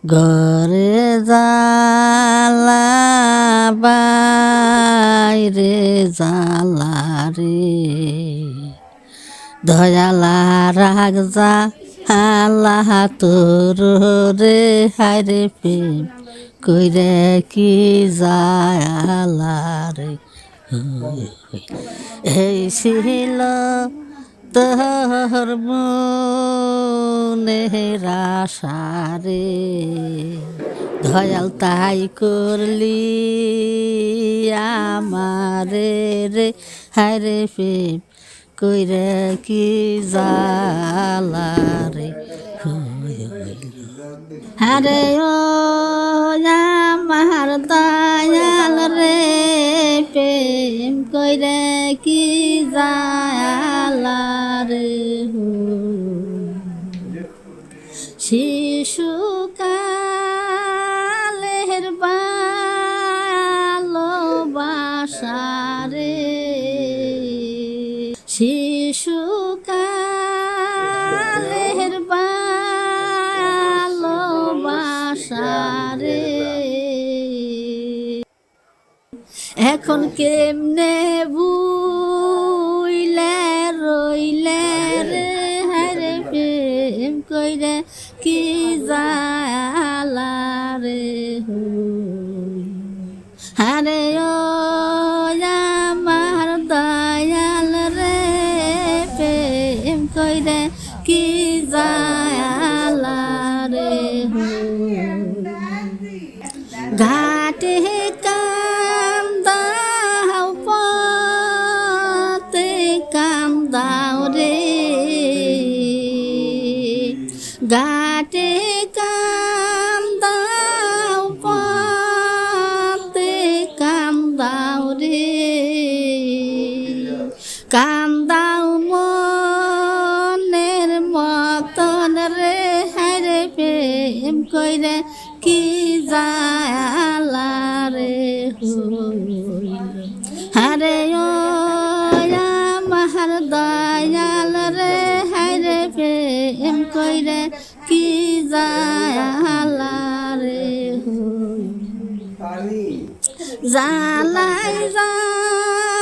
ঘরে জালা বাইরে জালা রে দয়ালা রাগ যা আল্লাহ তোর রে হায়রে প্রেম কইরে কি যায় আল্লাহ রে এই ছিল তোর মনের আশা রে দয়াল তাই করলি আমারে রে হায়রে প্রেম কইরে কি জালা রে আরে ও আমার দয়াল রে প্রেম কইরে কি জালা রে শিশুকালের ভালোবাসা রে শিশুকালের ভালোবাসা রে এখন কেমনে বুইলে রইলে রে হায়রে প্রেম কইরে কি জালা রে আরে ও আমার দয়াল রে প্রেম কইরে কি জালা রে ঘাটে কাম দাও পতে কাম দাও রে ঘাটে কাম দাও পতে কাম দাও রে কাম দাও মনের মতন রে হায়রে প্রেম কইরে কি জালা রে হারে ও আমার দয়াল রে হায়রে প্রেম কইরে কি জালা রে জালাই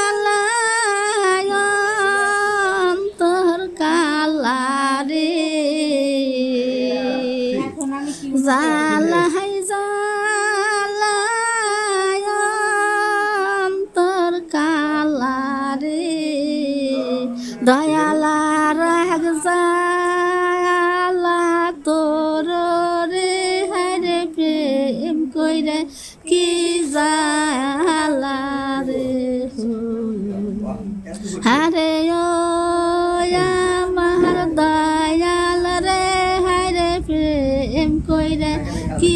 জালাই অন্তর কালা রে জালাই জালাই অন্তর কালা রে দয়ালা রাগ জালা তোর রে হায়রে প্রেম কইরে কি জালা রে হারে ও আমার দয়াল রে হায়রে প্রেম কইরে কি